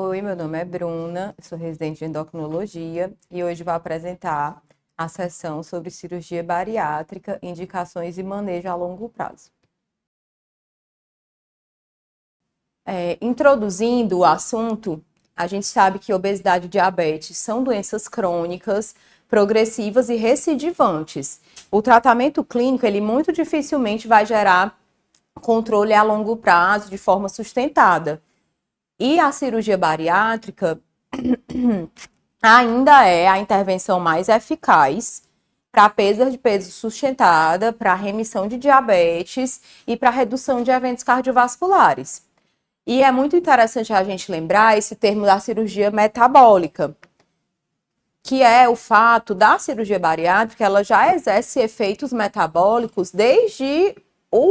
Oi, meu nome é Bruna, sou residente de endocrinologia e hoje vou apresentar a sessão sobre cirurgia bariátrica, indicações e manejo a longo prazo. Introduzindo o assunto, a gente sabe que obesidade e diabetes são doenças crônicas, progressivas e recidivantes. O tratamento clínico, ele muito dificilmente vai gerar controle a longo prazo de forma sustentada. E a cirurgia bariátrica ainda é a intervenção mais eficaz para perda de peso sustentada, para remissão de diabetes e para redução de eventos cardiovasculares. E é muito interessante a gente lembrar esse termo da cirurgia metabólica, que é o fato da cirurgia bariátrica, ela já exerce efeitos metabólicos desde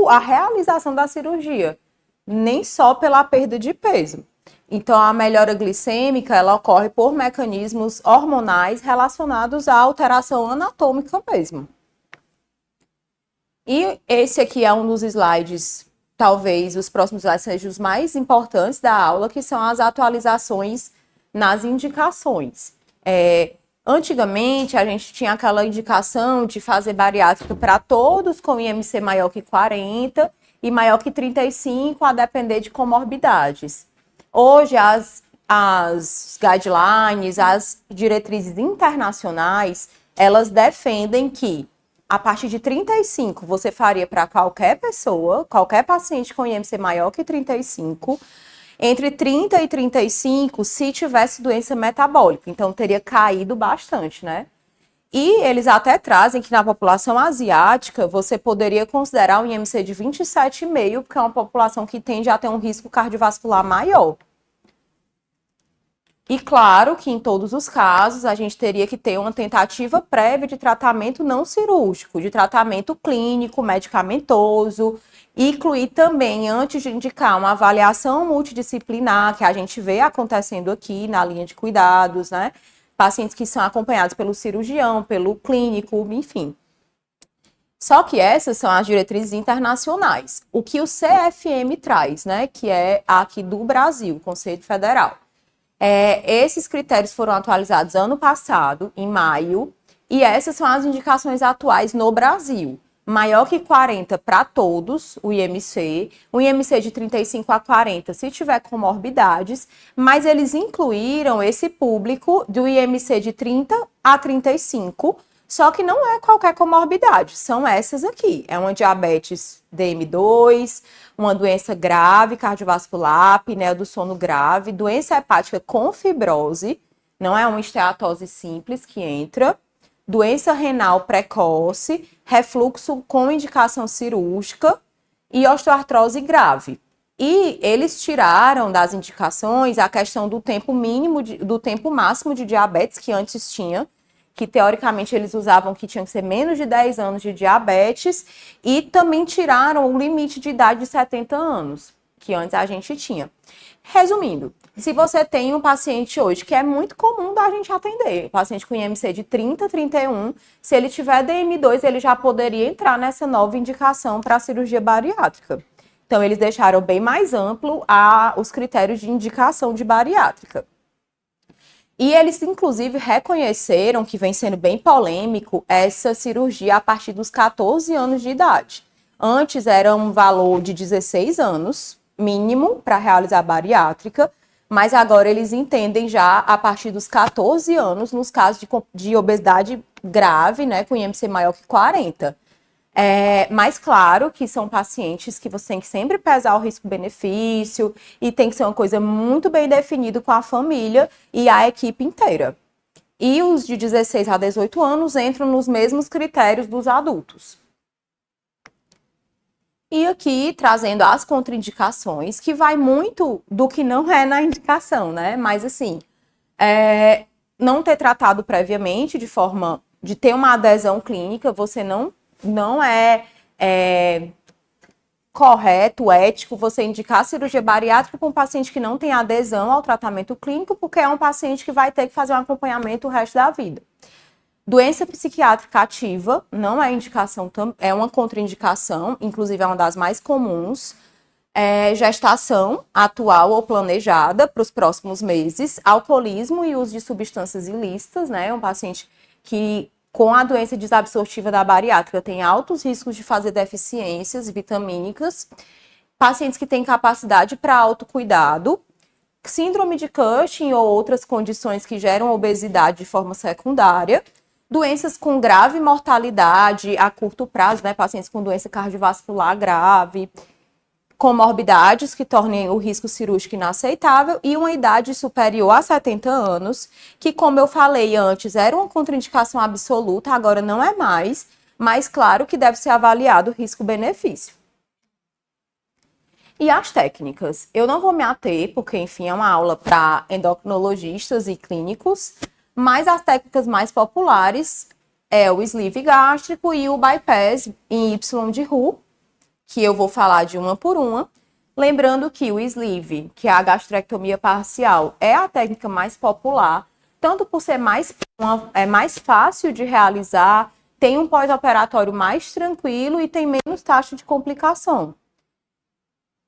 a realização da cirurgia, nem só pela perda de peso. Então, a melhora glicêmica, ela ocorre por mecanismos hormonais relacionados à alteração anatômica mesmo. E esse aqui é um dos slides, talvez os próximos slides sejam os mais importantes da aula, que são as atualizações nas indicações. Antigamente, a gente tinha aquela indicação de fazer bariátrica para todos com IMC maior que 40 e maior que 35, a depender de comorbidades. Hoje, as guidelines, as diretrizes internacionais, elas defendem que a partir de 35 você faria para qualquer pessoa, qualquer paciente com IMC maior que 35, entre 30 e 35 se tivesse doença metabólica, então teria caído bastante, né? E eles até trazem que na população asiática você poderia considerar um IMC de 27,5, porque é uma população que tende a ter um risco cardiovascular maior. E claro que em todos os casos a gente teria que ter uma tentativa prévia de tratamento não cirúrgico, de tratamento clínico, medicamentoso, e incluir também, antes de indicar, uma avaliação multidisciplinar, que a gente vê acontecendo aqui na linha de cuidados, né? Pacientes que são acompanhados pelo cirurgião, pelo clínico, enfim. Só que essas são as diretrizes internacionais. O que o CFM traz, né? Que é aqui do Brasil, Conselho Federal. Esses critérios foram atualizados ano passado, em maio, e essas são as indicações atuais no Brasil. Maior que 40 para todos, o IMC de 35 a 40 se tiver comorbidades, mas eles incluíram esse público do IMC de 30 a 35, só que não é qualquer comorbidade, são essas aqui. É uma diabetes DM2, uma doença grave cardiovascular, apneia do sono grave, doença hepática com fibrose, não é uma esteatose simples que entra, doença renal precoce, refluxo com indicação cirúrgica e osteoartrose grave. E eles tiraram das indicações a questão do tempo mínimo, do tempo máximo de diabetes que antes tinha, que teoricamente eles usavam que tinha que ser menos de 10 anos de diabetes, e também tiraram o limite de idade de 70 anos, que antes a gente tinha. Resumindo, se você tem um paciente hoje, que é muito comum da gente atender, paciente com IMC de 30, 31, se ele tiver DM2, ele já poderia entrar nessa nova indicação para a cirurgia bariátrica. Então, eles deixaram bem mais amplo os critérios de indicação de bariátrica. E eles, inclusive, reconheceram que vem sendo bem polêmico essa cirurgia a partir dos 14 anos de idade. Antes era um valor de 16 anos, mínimo, para realizar a bariátrica, mas agora eles entendem já a partir dos 14 anos, nos casos de obesidade grave, né, com IMC maior que 40. Mas claro que são pacientes que você tem que sempre pesar o risco-benefício e tem que ser uma coisa muito bem definida com a família e a equipe inteira. E os de 16 a 18 anos entram nos mesmos critérios dos adultos. E aqui trazendo as contraindicações, que vai muito do que não é na indicação, né? Mas assim, não ter tratado previamente de forma de ter uma adesão clínica, você não é correto, ético, você indicar cirurgia bariátrica para um paciente que não tem adesão ao tratamento clínico, porque é um paciente que vai ter que fazer um acompanhamento o resto da vida. Doença psiquiátrica ativa não é indicação, é uma contraindicação, inclusive é uma das mais comuns. Gestação atual ou planejada para os próximos meses, alcoolismo e uso de substâncias ilícitas, né? Um paciente que com a doença desabsortiva da bariátrica tem altos riscos de fazer deficiências vitamínicas, pacientes que têm capacidade para autocuidado, síndrome de Cushing ou outras condições que geram obesidade de forma secundária, doenças com grave mortalidade a curto prazo, né? Pacientes com doença cardiovascular grave, comorbidades que tornem o risco cirúrgico inaceitável e uma idade superior a 70 anos, que, como eu falei antes, era uma contraindicação absoluta, agora não é mais, mas claro que deve ser avaliado o risco-benefício. E as técnicas? Eu não vou me ater, porque, enfim, é uma aula para endocrinologistas e clínicos, mas as técnicas mais populares é o sleeve gástrico e o bypass em Y de Roux, que eu vou falar de uma por uma. Lembrando que o sleeve, que é a gastrectomia parcial, é a técnica mais popular, tanto por ser mais fácil de realizar, tem um pós-operatório mais tranquilo e tem menos taxa de complicação.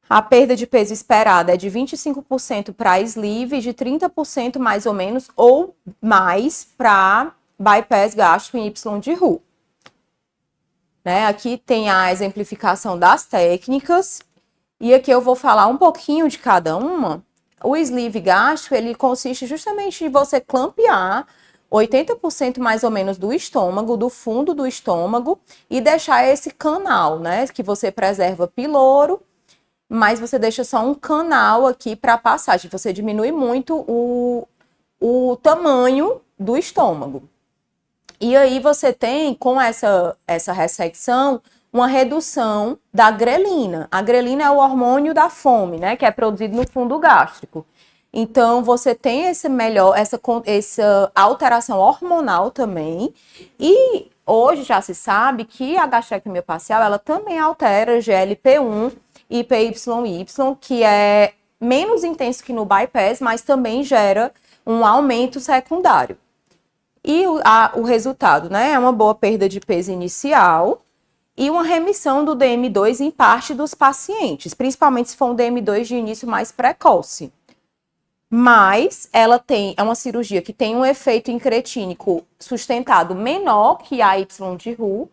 A perda de peso esperada é de 25% para sleeve e de 30% mais ou menos ou mais para bypass gástrico em Y de Roux. Né? Aqui tem a exemplificação das técnicas e aqui eu vou falar um pouquinho de cada uma. O sleeve gástrico, ele consiste justamente em você clampear 80% mais ou menos do estômago, do fundo do estômago e deixar esse canal, né? Que você preserva piloro, mas você deixa só um canal aqui para passagem. Você diminui muito o tamanho do estômago. E aí você tem, com essa ressecção, uma redução da grelina. A grelina é o hormônio da fome, né? Que é produzido no fundo gástrico. Então, você tem essa alteração hormonal também. E hoje já se sabe que a gastrectomia parcial, ela também altera GLP-1 e PYY, que é menos intenso que no bypass, mas também gera um aumento secundário. E o resultado, né, é uma boa perda de peso inicial e uma remissão do DM2 em parte dos pacientes, principalmente se for um DM2 de início mais precoce. Mas ela é uma cirurgia que tem um efeito incretínico sustentado menor que a Y de Roux,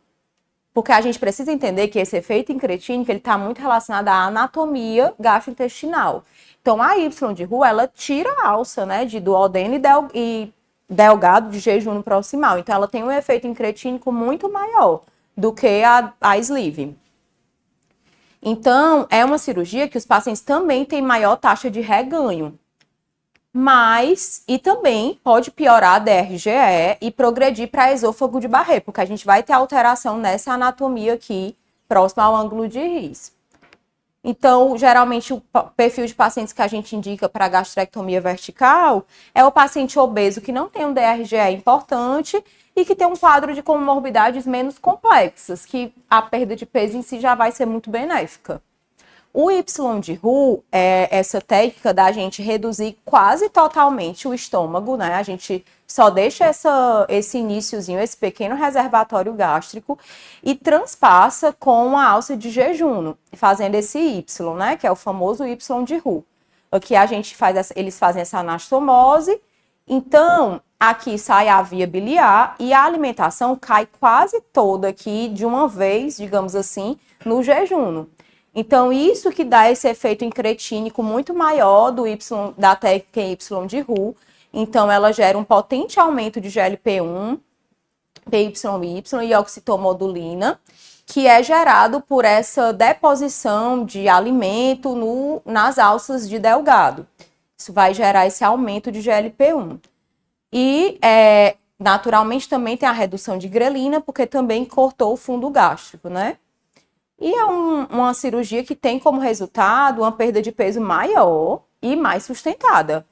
porque a gente precisa entender que esse efeito incretínico está muito relacionado à anatomia gastrointestinal. Então, a Y de Roux, ela tira a alça, né, de duodeno e delgado de jejum proximal. Então, ela tem um efeito incretínico muito maior do que a sleeve. Então, é uma cirurgia que os pacientes também têm maior taxa de reganho. E também pode piorar a DRGE e progredir para esôfago de Barré, porque a gente vai ter alteração nessa anatomia aqui, próxima ao ângulo de Rhys. Então, geralmente, o perfil de pacientes que a gente indica para gastrectomia vertical é o paciente obeso que não tem um DRGE importante e que tem um quadro de comorbidades menos complexas, que a perda de peso em si já vai ser muito benéfica. O Y de Roux é essa técnica da gente reduzir quase totalmente o estômago, né? A gente só deixa esse iniciozinho, esse pequeno reservatório gástrico e transpassa com a alça de jejum, fazendo esse Y, né? Que é o famoso Y de Roux. Aqui eles fazem essa anastomose, então aqui sai a via biliar e a alimentação cai quase toda aqui de uma vez, digamos assim, no jejum. Então, isso que dá esse efeito incretínico muito maior da técnica Y de Roux. Então, ela gera um potente aumento de GLP-1, PYY e oxitomodulina, que é gerado por essa deposição de alimento nas alças de delgado. Isso vai gerar esse aumento de GLP-1. E, naturalmente, também tem a redução de grelina, porque também cortou o fundo gástrico, né? E é uma cirurgia que tem como resultado uma perda de peso maior e mais sustentada.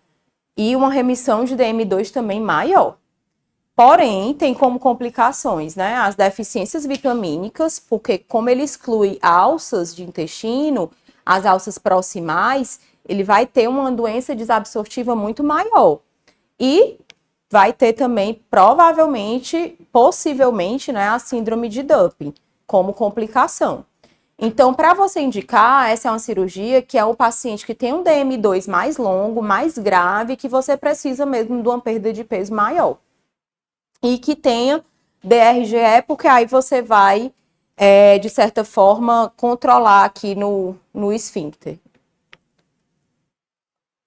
E uma remissão de DM2 também maior. Porém, tem como complicações, né? As deficiências vitamínicas, porque como ele exclui alças de intestino, as alças proximais, ele vai ter uma doença desabsortiva muito maior. E vai ter também, provavelmente, possivelmente, né, a síndrome de Dumping como complicação. Então, para você indicar, essa é uma cirurgia que é o paciente que tem um DM2 mais longo, mais grave, que você precisa mesmo de uma perda de peso maior. E que tenha DRGE, porque aí você vai, de certa forma, controlar aqui no esfíncter.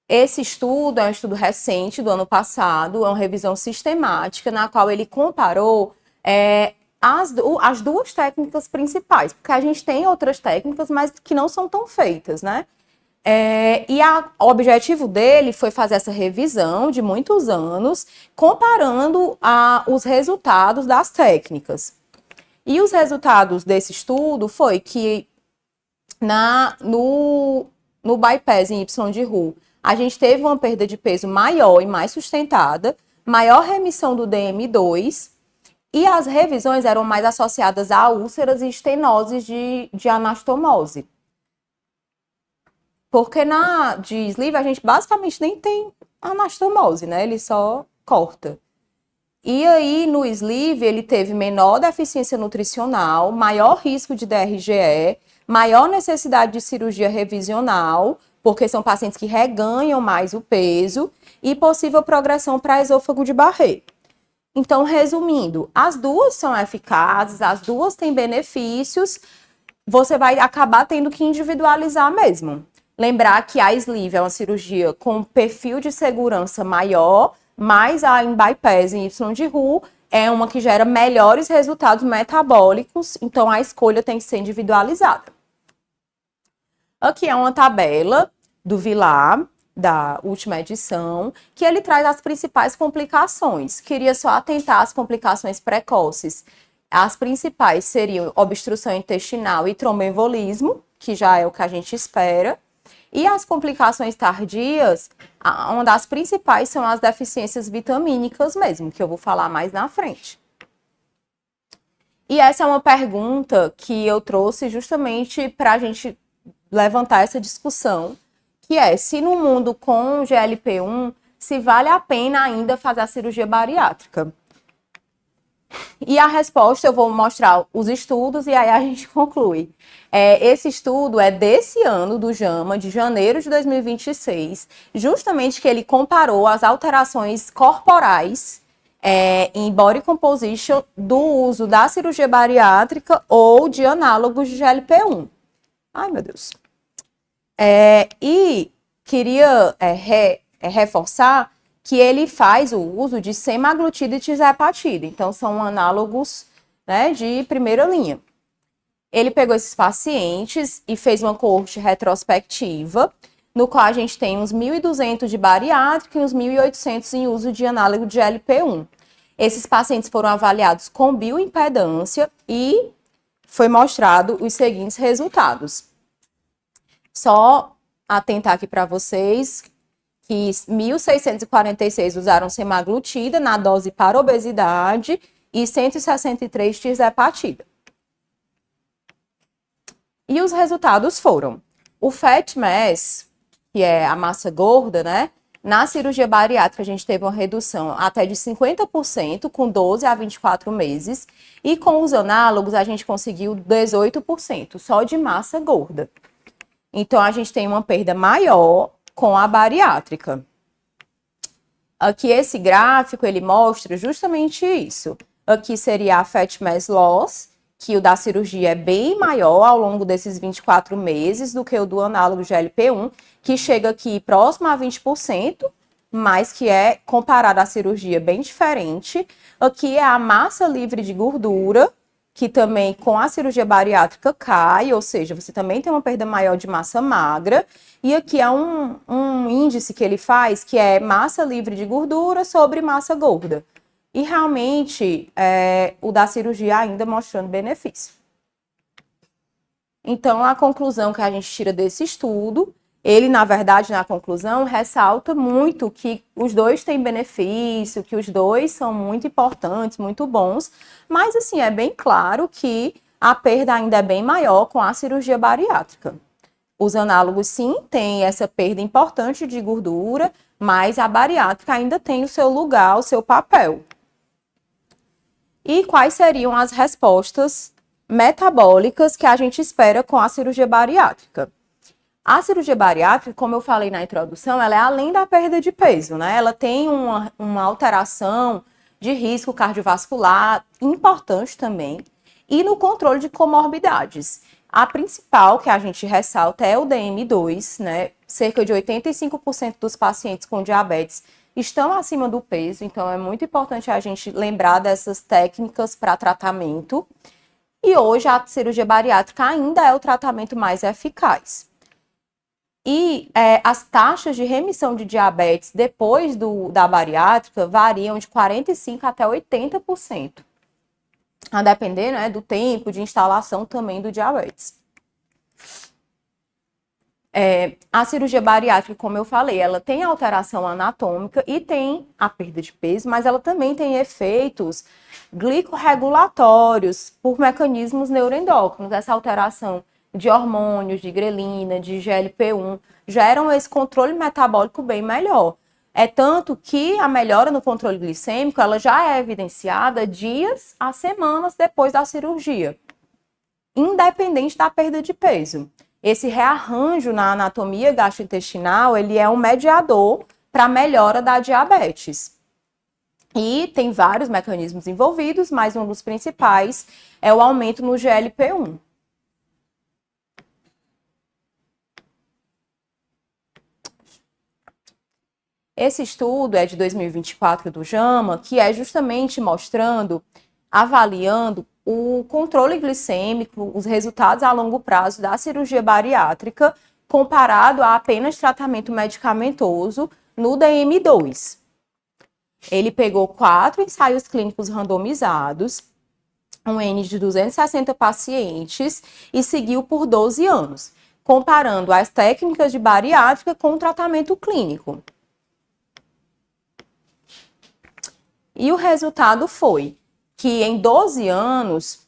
Esse estudo é um estudo recente do ano passado, é uma revisão sistemática na qual ele comparou as duas técnicas principais, porque a gente tem outras técnicas, mas que não são tão feitas, né? O objetivo dele foi fazer essa revisão de muitos anos, comparando os resultados das técnicas. E os resultados desse estudo foi que no bypass em Y de Roux, a gente teve uma perda de peso maior e mais sustentada, maior remissão do DM2, e as revisões eram mais associadas a úlceras e estenoses de anastomose. Porque de sleeve a gente basicamente nem tem anastomose, né? Ele só corta. E aí, no sleeve, ele teve menor deficiência nutricional, maior risco de DRGE, maior necessidade de cirurgia revisional, porque são pacientes que reganham mais o peso, e possível progressão para esôfago de Barré. Então, resumindo, as duas são eficazes, as duas têm benefícios, você vai acabar tendo que individualizar mesmo. Lembrar que a sleeve é uma cirurgia com perfil de segurança maior, mas a em bypass em Y de Roux é uma que gera melhores resultados metabólicos, então a escolha tem que ser individualizada. Aqui é uma tabela do Vilar, da última edição, que ele traz as principais complicações. Queria só atentar às complicações precoces. As principais seriam obstrução intestinal e tromboembolismo, que já é o que a gente espera. E as complicações tardias, uma das principais são as deficiências vitamínicas mesmo, que eu vou falar mais na frente. E essa é uma pergunta que eu trouxe justamente para a gente levantar essa discussão, que é se no mundo com GLP-1, se vale a pena ainda fazer a cirurgia bariátrica. E a resposta eu vou mostrar os estudos e aí a gente conclui. Esse estudo é desse ano, do JAMA, de janeiro de 2026, justamente que ele comparou as alterações corporais em body composition do uso da cirurgia bariátrica ou de análogos de GLP-1. Ai, meu Deus. E queria reforçar que ele faz o uso de semaglutida e tirzepatida. Então, são análogos, né, de primeira linha. Ele pegou esses pacientes e fez uma coorte retrospectiva, no qual a gente tem uns 1.200 de bariátrica e uns 1.800 em uso de análogo de GLP-1. Esses pacientes foram avaliados com bioimpedância e foi mostrado os seguintes resultados. Só atentar aqui para vocês que 1.646 usaram semaglutida na dose para obesidade e 163 tirzepatida. E os resultados foram: o fat mass, que é a massa gorda, né? Na cirurgia bariátrica a gente teve uma redução até de 50% com 12 a 24 meses e com os análogos a gente conseguiu 18% só de massa gorda. Então a gente tem uma perda maior com a bariátrica. Aqui esse gráfico, ele mostra justamente isso. Aqui seria a fat mass loss, que o da cirurgia é bem maior ao longo desses 24 meses do que o do análogo GLP-1, que chega aqui próximo a 20%, mas que é comparado à cirurgia bem diferente. Aqui é a massa livre de gordura, que também com a cirurgia bariátrica cai, ou seja, você também tem uma perda maior de massa magra. E aqui é um índice que ele faz, que é massa livre de gordura sobre massa gorda. E realmente, o da cirurgia ainda mostrando benefício. Então, a conclusão que a gente tira desse estudo, ele, na verdade, na conclusão, ressalta muito que os dois têm benefício, que os dois são muito importantes, muito bons, mas, assim, é bem claro que a perda ainda é bem maior com a cirurgia bariátrica. Os análogos, sim, têm essa perda importante de gordura, mas a bariátrica ainda tem o seu lugar, o seu papel. E quais seriam as respostas metabólicas que a gente espera com a cirurgia bariátrica. A cirurgia bariátrica, como eu falei na introdução, ela é além da perda de peso, né? Ela tem uma alteração de risco cardiovascular importante também e no controle de comorbidades. A principal que a gente ressalta é o DM2, né? Cerca de 85% dos pacientes com diabetes estão acima do peso, então é muito importante a gente lembrar dessas técnicas para tratamento. E hoje a cirurgia bariátrica ainda é o tratamento mais eficaz. E as taxas de remissão de diabetes depois da bariátrica variam de 45% até 80%. A depender, né, do tempo de instalação também do diabetes. A cirurgia bariátrica, como eu falei, ela tem alteração anatômica e tem a perda de peso, mas ela também tem efeitos glicorregulatórios por mecanismos neuroendócrinos. Essa alteração de hormônios, de grelina, de GLP-1, geram esse controle metabólico bem melhor. É tanto que a melhora no controle glicêmico, ela já é evidenciada dias a semanas depois da cirurgia, independente da perda de peso. Esse rearranjo na anatomia gastrointestinal, ele é um mediador para a melhora da diabetes. E tem vários mecanismos envolvidos, mas um dos principais é o aumento no GLP-1. Esse estudo é de 2024 do JAMA, que é justamente mostrando, avaliando o controle glicêmico, os resultados a longo prazo da cirurgia bariátrica, comparado a apenas tratamento medicamentoso no DM2. Ele pegou 4 ensaios clínicos randomizados, um N de 260 pacientes, e seguiu por 12 anos, comparando as técnicas de bariátrica com o tratamento clínico. E o resultado foi que em 12 anos,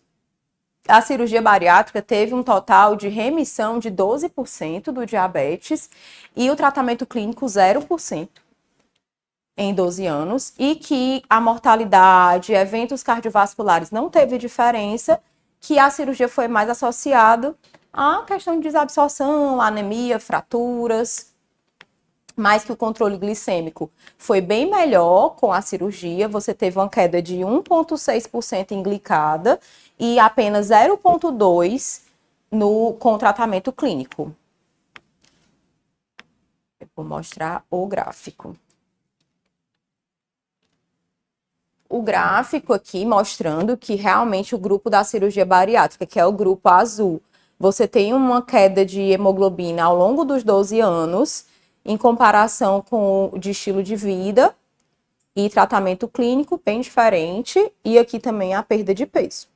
a cirurgia bariátrica teve um total de remissão de 12% do diabetes e o tratamento clínico 0% em 12 anos, e que a mortalidade, eventos cardiovasculares não teve diferença, que a cirurgia foi mais associada à questão de desabsorção, anemia, fraturas, mas que o controle glicêmico foi bem melhor com a cirurgia. Você teve uma queda de 1,6% em glicada e apenas 0,2% com o tratamento clínico. Eu vou mostrar o gráfico. O gráfico aqui mostrando que realmente o grupo da cirurgia bariátrica, que é o grupo azul, você tem uma queda de hemoglobina ao longo dos 12 anos, em comparação com o de estilo de vida e tratamento clínico, bem diferente, e aqui também a perda de peso.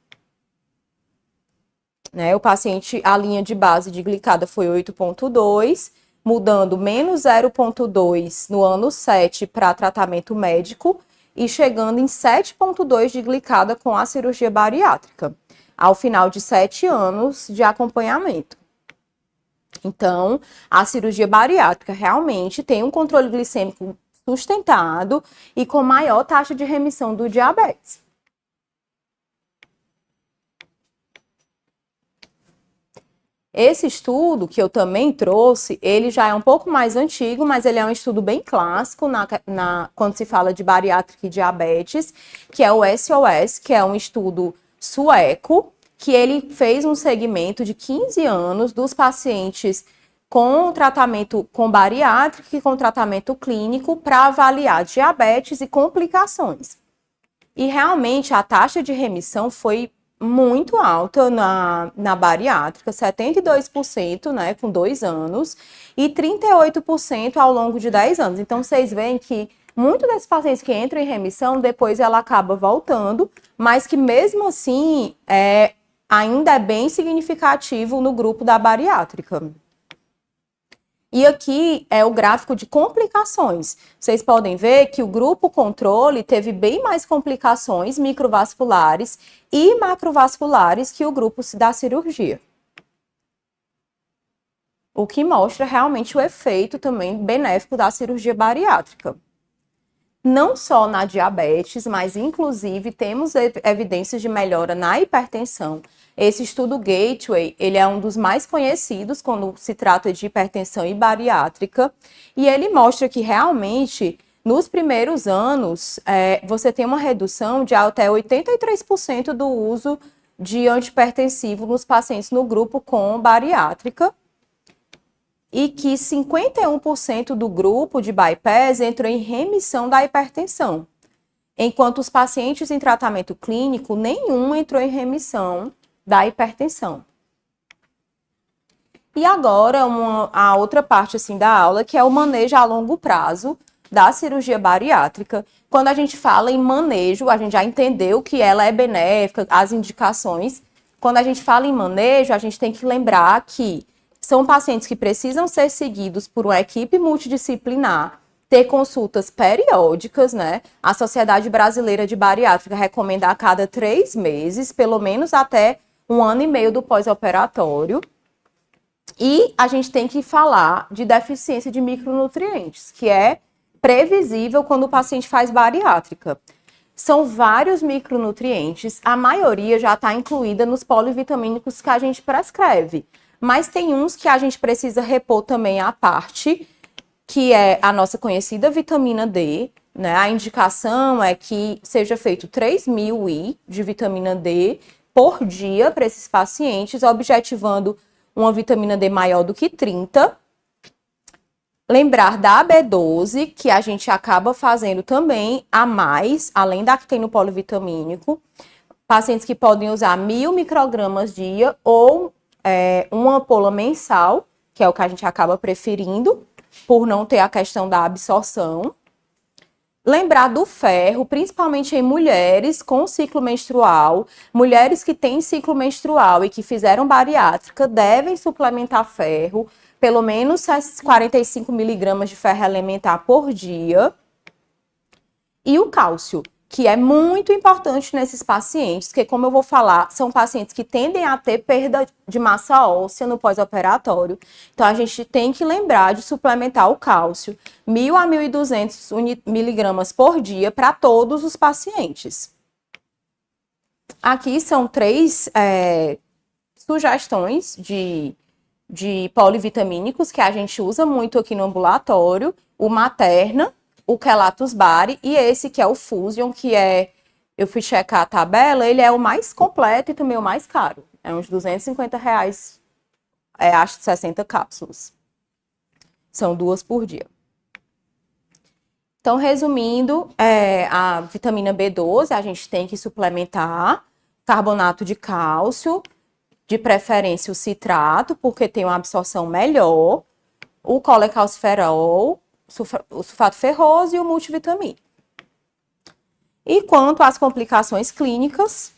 Né, o paciente, a linha de base de glicada foi 8,2, mudando menos 0,2 no ano 7 para tratamento médico e chegando em 7,2 de glicada com a cirurgia bariátrica, ao final de 7 anos de acompanhamento. Então, a cirurgia bariátrica realmente tem um controle glicêmico sustentado e com maior taxa de remissão do diabetes. Esse estudo que eu também trouxe, ele já é um pouco mais antigo, mas ele é um estudo bem clássico quando se fala de bariátrica e diabetes, que é o SOS, que é um estudo sueco, que ele fez um segmento de 15 anos dos pacientes com tratamento com bariátrica e com tratamento clínico para avaliar diabetes e complicações. E realmente a taxa de remissão foi muito alta na bariátrica, 72%, né, com 2 anos, e 38% ao longo de 10 anos. Então, vocês veem que muitos desses pacientes que entram em remissão, depois ela acaba voltando, mas que mesmo assim, ainda é bem significativo no grupo da bariátrica. E aqui é o gráfico de complicações. Vocês podem ver que o grupo controle teve bem mais complicações microvasculares e macrovasculares que o grupo da cirurgia. O que mostra realmente o efeito também benéfico da cirurgia bariátrica. não só na diabetes, mas inclusive temos evidências de melhora na hipertensão. Esse estudo Gateway, ele é um dos mais conhecidos quando se trata de hipertensão e bariátrica, e ele mostra que realmente, nos primeiros anos, você tem uma redução de até 83% do uso de antihipertensivo nos pacientes no grupo com bariátrica, e que 51% do grupo de bypass entrou em remissão da hipertensão, enquanto os pacientes em tratamento clínico, nenhum entrou em remissão da hipertensão. E agora, a outra parte assim, da aula, que é o manejo a longo prazo da cirurgia bariátrica. Quando a gente fala em manejo, a gente já entendeu que ela é benéfica, as indicações. Quando a gente fala em manejo, a gente tem que lembrar que são pacientes que precisam ser seguidos por uma equipe multidisciplinar, ter consultas periódicas, né? A Sociedade Brasileira de Bariátrica recomenda a cada 3 meses, pelo menos até 1 ano e meio do pós-operatório. E a gente tem que falar de deficiência de micronutrientes, que é previsível quando o paciente faz bariátrica. São vários micronutrientes, a maioria já está incluída nos polivitamínicos que a gente prescreve. Mas tem uns que a gente precisa repor também à parte, que é a nossa conhecida vitamina D, né? A indicação é que seja feito 3.000 I de vitamina D por dia para esses pacientes, objetivando uma vitamina D maior do que 30. Lembrar da B12, que a gente acaba fazendo também a mais, além da que tem no polivitamínico. Pacientes que podem usar 1.000 microgramas dia ou uma ampola mensal, que é o que a gente acaba preferindo, por não ter a questão da absorção. Lembrar do ferro, principalmente em mulheres com ciclo menstrual. Mulheres que têm ciclo menstrual e que fizeram bariátrica devem suplementar ferro, pelo menos 45 miligramas de ferro elementar por dia. E o cálcio, que é muito importante nesses pacientes, porque, como eu vou falar, são pacientes que tendem a ter perda de massa óssea no pós-operatório. Então, a gente tem que lembrar de suplementar o cálcio, 1.000 a 1.200 miligramas por dia para todos os pacientes. Aqui são 3 sugestões de polivitamínicos que a gente usa muito aqui no ambulatório: o Materna, o Quelatus Bari e esse que é o Fusion, que eu fui checar a tabela, ele é o mais completo e também o mais caro. É uns R$250, acho que 60 cápsulas. São 2 por dia. Então, resumindo, a vitamina B12 a gente tem que suplementar, carbonato de cálcio, de preferência o citrato, porque tem uma absorção melhor, o colecalciferol, o sulfato ferroso e o multivitamínico. E quanto às complicações clínicas,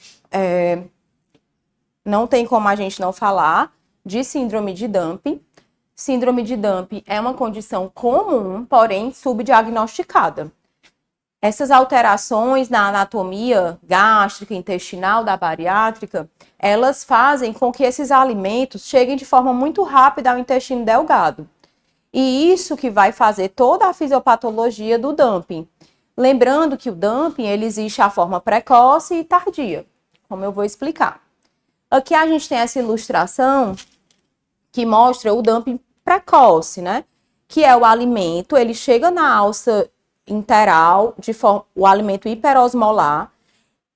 não tem como a gente não falar de síndrome de Dumping. Síndrome de Dumping é uma condição comum, porém subdiagnosticada. Essas alterações na anatomia gástrica e intestinal da bariátrica, elas fazem com que esses alimentos cheguem de forma muito rápida ao intestino delgado. E isso que vai fazer toda a fisiopatologia do dumping. Lembrando que o dumping, ele existe a forma precoce e tardia, como eu vou explicar. Aqui a gente tem essa ilustração que mostra o dumping precoce, né? Que é o alimento, ele chega na alça interal, o alimento hiperosmolar.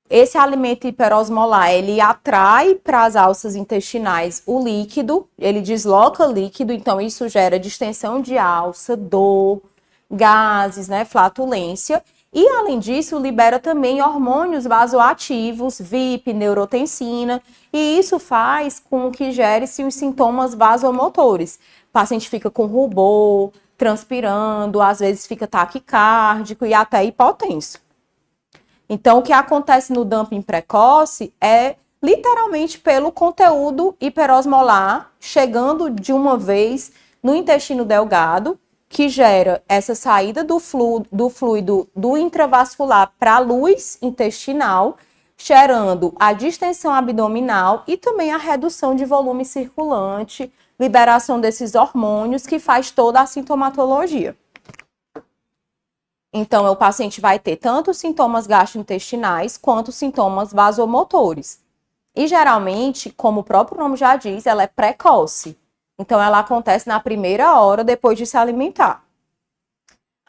Esse alimento hiperosmolar, ele atrai para as alças intestinais o líquido, ele desloca líquido, então isso gera distensão de alça, dor, gases, né, flatulência. E, além disso, libera também hormônios vasoativos, VIP, neurotensina, e isso faz com que gere-se os sintomas vasomotores. O paciente fica com rubor, transpirando, às vezes fica taquicárdico e até hipotenso. Então, o que acontece no dumping precoce é literalmente pelo conteúdo hiperosmolar chegando de uma vez no intestino delgado, que gera essa saída do fluido do intravascular para a luz intestinal, gerando a distensão abdominal e também a redução de volume circulante, liberação desses hormônios que faz toda a sintomatologia. Então, o paciente vai ter tanto sintomas gastrointestinais quanto sintomas vasomotores. E geralmente, como o próprio nome já diz, ela é precoce. Então, ela acontece na primeira hora depois de se alimentar.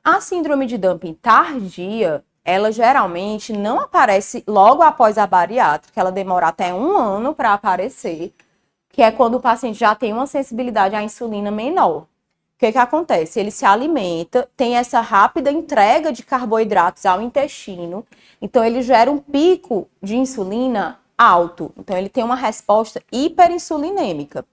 A síndrome de dumping tardia, ela geralmente não aparece logo após a bariátrica, ela demora até 1 ano para aparecer, que é quando o paciente já tem uma sensibilidade à insulina menor. O que acontece? Ele se alimenta, tem essa rápida entrega de carboidratos ao intestino, então ele gera um pico de insulina alto, então ele tem uma resposta hiperinsulinêmica.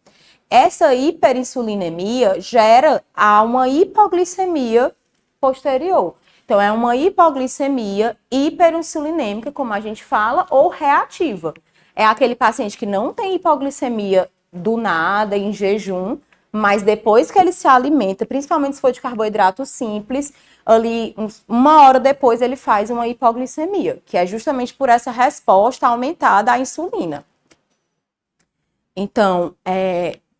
Essa hiperinsulinemia gera uma hipoglicemia posterior. Então, é uma hipoglicemia hiperinsulinêmica, como a gente fala, ou reativa. É aquele paciente que não tem hipoglicemia do nada, em jejum, mas depois que ele se alimenta, principalmente se for de carboidrato simples, ali 1 hora depois ele faz uma hipoglicemia, que é justamente por essa resposta aumentada à insulina. Então,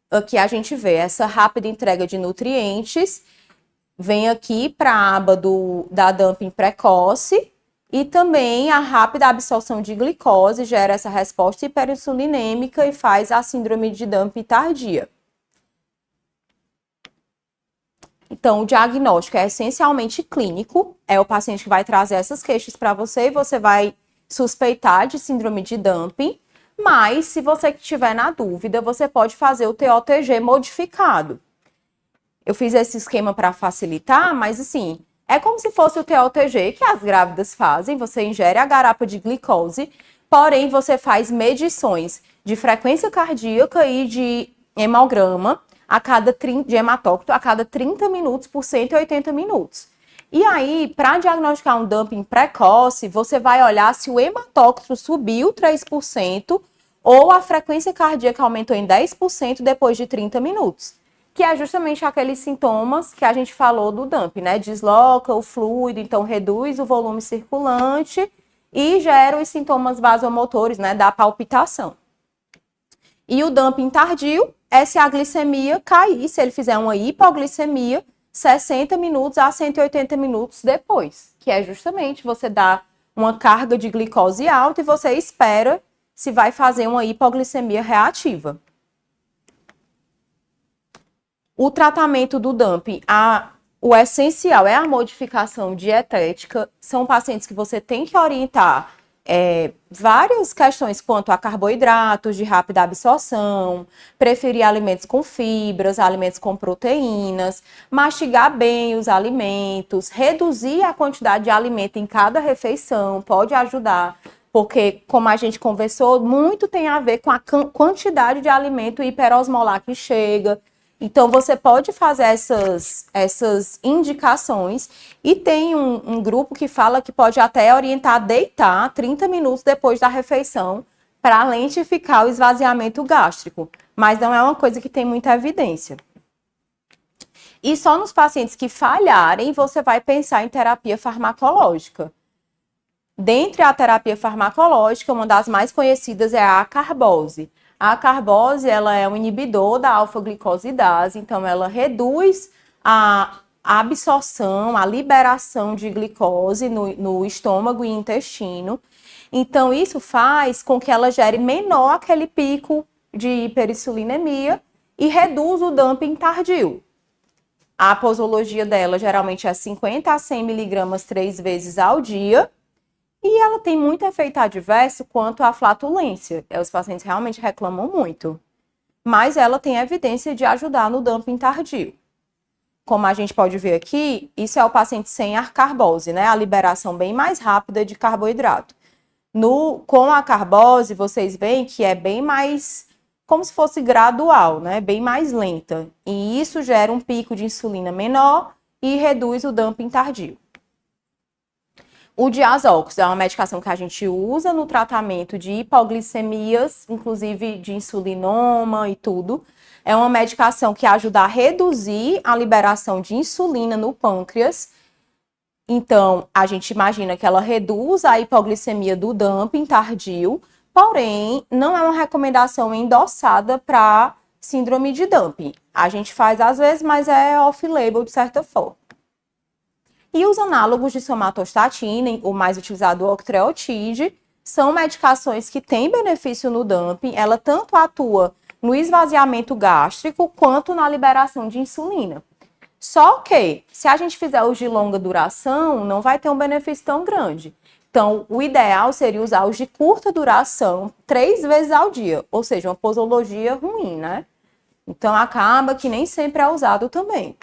aqui a gente vê essa rápida entrega de nutrientes, vem aqui para a aba da dumping precoce, e também a rápida absorção de glicose gera essa resposta hiperinsulinêmica e faz a síndrome de dumping tardia. Então, o diagnóstico é essencialmente clínico, é o paciente que vai trazer essas queixas para você e você vai suspeitar de síndrome de dumping, mas se você estiver na dúvida, você pode fazer o TOTG modificado. Eu fiz esse esquema para facilitar, mas assim, é como se fosse o TOTG que as grávidas fazem, você ingere a garapa de glicose, porém você faz medições de frequência cardíaca e de hemograma de hematócrito a cada 30 minutos por 180 minutos. E aí, para diagnosticar um dumping precoce, você vai olhar se o hematócrito subiu 3% ou a frequência cardíaca aumentou em 10% depois de 30 minutos. Que é justamente aqueles sintomas que a gente falou do dumping, né? Desloca o fluido, então reduz o volume circulante e gera os sintomas vasomotores, né? Da palpitação. E o dumping tardio é se a glicemia cair, se ele fizer uma hipoglicemia, 60 minutos a 180 minutos depois, que é justamente você dar uma carga de glicose alta e você espera se vai fazer uma hipoglicemia reativa. O tratamento do dumping, o essencial é a modificação dietética. São pacientes que você tem que orientar várias questões quanto a carboidratos de rápida absorção, preferir alimentos com fibras, alimentos com proteínas, mastigar bem os alimentos, reduzir a quantidade de alimento em cada refeição, pode ajudar. Porque, como a gente conversou, muito tem a ver com a quantidade de alimento hiperosmolar que chega. Então, você pode fazer essas indicações e tem um grupo que fala que pode até orientar a deitar 30 minutos depois da refeição para lentificar o esvaziamento gástrico, mas não é uma coisa que tem muita evidência. E só nos pacientes que falharem, você vai pensar em terapia farmacológica. Dentre a terapia farmacológica, uma das mais conhecidas é a acarbose. A acarbose, ela é um inibidor da alfa-glicosidase, então ela reduz a absorção, a liberação de glicose no estômago e intestino. Então, isso faz com que ela gere menor aquele pico de hiperinsulinemia e reduz o dumping tardio. A posologia dela geralmente é 50 a 100 miligramas 3 vezes ao dia. E ela tem muito efeito adverso quanto à flatulência. Os pacientes realmente reclamam muito. Mas ela tem evidência de ajudar no dumping tardio. Como a gente pode ver aqui, isso é o paciente sem acarbose, né? A liberação bem mais rápida de carboidrato. Com a acarbose, vocês veem que é bem mais, como se fosse gradual, né? Bem mais lenta. E isso gera um pico de insulina menor e reduz o dumping tardio. O diazóxido é uma medicação que a gente usa no tratamento de hipoglicemias, inclusive de insulinoma e tudo. É uma medicação que ajuda a reduzir a liberação de insulina no pâncreas. Então, a gente imagina que ela reduz a hipoglicemia do dumping tardio, porém, não é uma recomendação endossada para síndrome de dumping. A gente faz às vezes, mas é off-label de certa forma. E os análogos de somatostatina, o mais utilizado, o octreotide, são medicações que têm benefício no dumping, ela tanto atua no esvaziamento gástrico quanto na liberação de insulina. Só que, se a gente fizer os de longa duração, não vai ter um benefício tão grande. Então, o ideal seria usar os de curta duração 3 vezes ao dia, ou seja, uma posologia ruim, né? Então, acaba que nem sempre é usado também.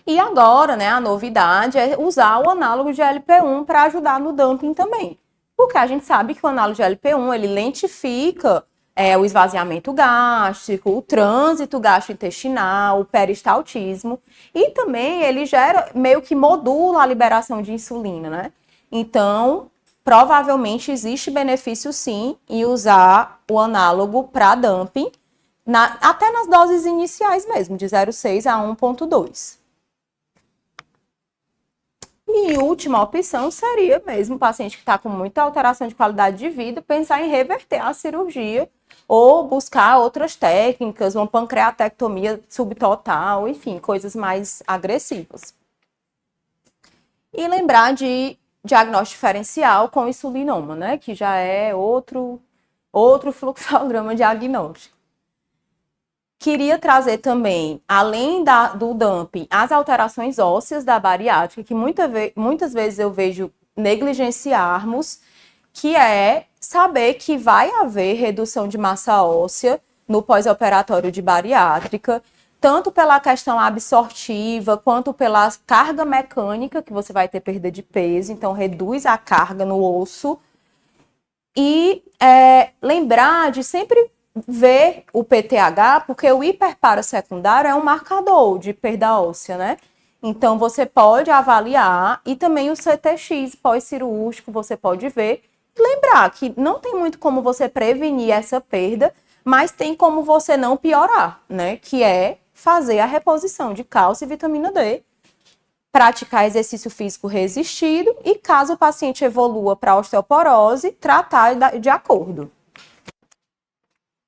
E agora, né, a novidade é usar o análogo de LP1 para ajudar no dumping também. Porque a gente sabe que o análogo de LP1, ele lentifica o esvaziamento gástrico, o trânsito gastrointestinal, o peristaltismo, e também ele gera, meio que modula a liberação de insulina, né? Então, provavelmente existe benefício sim em usar o análogo para dumping, até nas doses iniciais mesmo, de 0,6 a 1,2. E última opção seria mesmo o paciente que está com muita alteração de qualidade de vida, pensar em reverter a cirurgia ou buscar outras técnicas, uma pancreatectomia subtotal, enfim, coisas mais agressivas. E lembrar de diagnóstico diferencial com insulinoma, né, que já é outro fluxograma diagnóstico. Queria trazer também, além do dumping, as alterações ósseas da bariátrica, que muitas vezes eu vejo negligenciarmos, que é saber que vai haver redução de massa óssea no pós-operatório de bariátrica, tanto pela questão absortiva, quanto pela carga mecânica, que você vai ter perda de peso, então reduz a carga no osso. E lembrar de sempre ver o PTH, porque o hiperparasecundário é um marcador de perda óssea, né? Então, você pode avaliar, e também o CTX pós-cirúrgico você pode ver. E lembrar que não tem muito como você prevenir essa perda, mas tem como você não piorar, né? Que é fazer a reposição de cálcio e vitamina D, praticar exercício físico resistido e, caso o paciente evolua para osteoporose, tratar de acordo.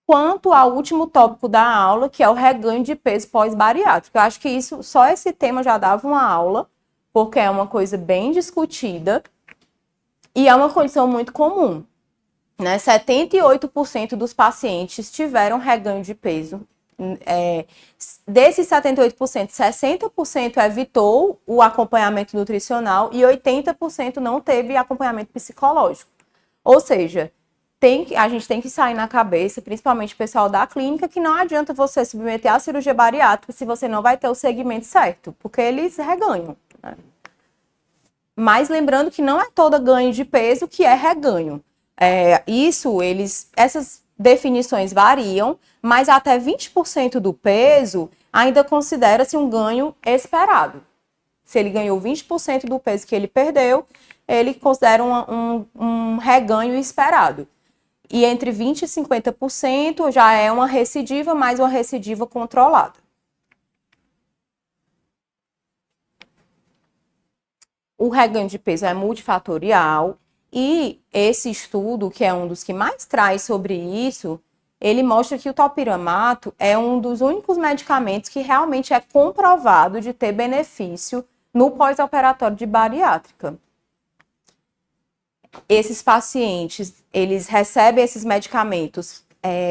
Quanto ao último tópico da aula, que é o reganho de peso pós-bariátrico. Eu acho que só esse tema já dava uma aula, porque é uma coisa bem discutida e é uma condição muito comum, né? 78% dos pacientes tiveram reganho de peso. Desses 78%, 60% evitou o acompanhamento nutricional e 80% não teve acompanhamento psicológico. Ou seja, a gente tem que sair na cabeça, principalmente o pessoal da clínica, que não adianta você submeter à cirurgia bariátrica se você não vai ter o segmento certo, porque eles reganham, né? Mas lembrando que não é todo ganho de peso que é reganho. Essas definições variam, mas até 20% do peso ainda considera-se um ganho esperado. Se ele ganhou 20% do peso que ele perdeu, ele considera um reganho esperado. E entre 20% e 50% já é uma recidiva, mas uma recidiva controlada. O reganho de peso é multifatorial e esse estudo, que é um dos que mais traz sobre isso, ele mostra que o topiramato é um dos únicos medicamentos que realmente é comprovado de ter benefício no pós-operatório de bariátrica. Esses pacientes, eles recebem esses medicamentos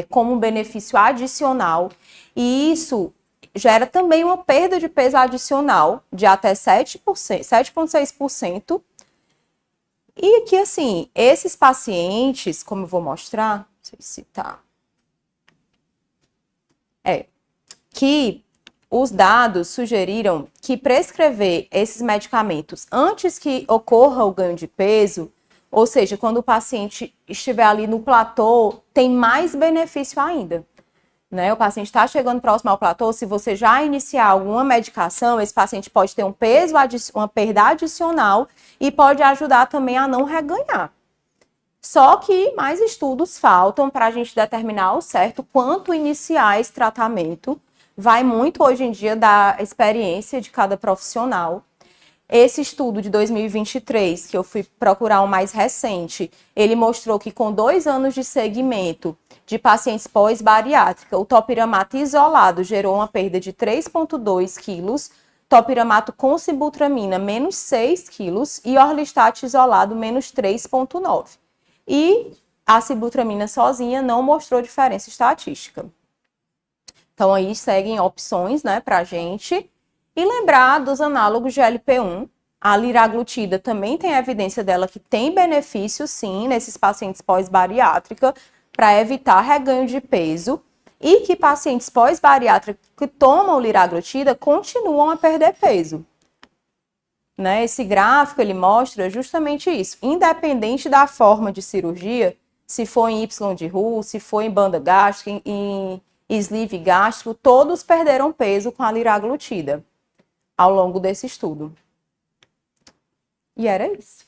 como um benefício adicional e isso gera também uma perda de peso adicional de até 7,6%. E que, assim, esses pacientes, como eu vou mostrar, não sei se tá... que os dados sugeriram que prescrever esses medicamentos antes que ocorra o ganho de peso, ou seja, quando o paciente estiver ali no platô, tem mais benefício ainda, né? O paciente está chegando próximo ao platô, se você já iniciar alguma medicação, esse paciente pode ter uma perda adicional e pode ajudar também a não reganhar. Só que mais estudos faltam para a gente determinar ao certo quanto iniciar esse tratamento. Vai muito hoje em dia da experiência de cada profissional. Esse estudo de 2023, que eu fui procurar o mais recente, ele mostrou que com 2 anos de segmento de pacientes pós-bariátrica, o topiramato isolado gerou uma perda de 3,2 quilos, topiramato com sibutramina, menos 6 quilos, e orlistat isolado, menos 3,9. E a sibutramina sozinha não mostrou diferença estatística. Então, aí seguem opções, né, pra gente. E lembrar dos análogos de LP1. A liraglutida também tem evidência dela que tem benefício, sim, nesses pacientes pós-bariátrica, para evitar reganho de peso. E que pacientes pós-bariátrica que tomam liraglutida continuam a perder peso. Né? Esse gráfico, ele mostra justamente isso. Independente da forma de cirurgia, se for em Y de Roux, se for em banda gástrica, em sleeve gástrico, todos perderam peso com a liraglutida ao longo desse estudo. E era isso.